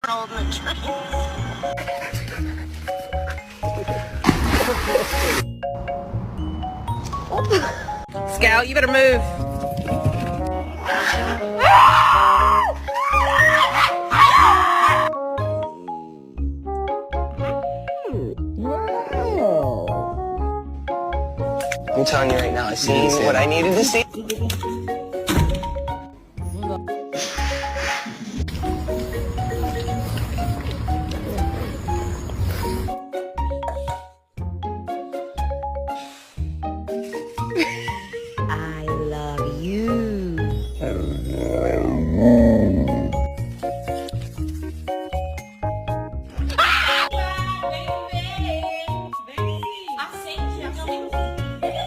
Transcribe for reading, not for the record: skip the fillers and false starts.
holding the tree. Scout, you better move. I'm telling you right now, I seen what I needed to see.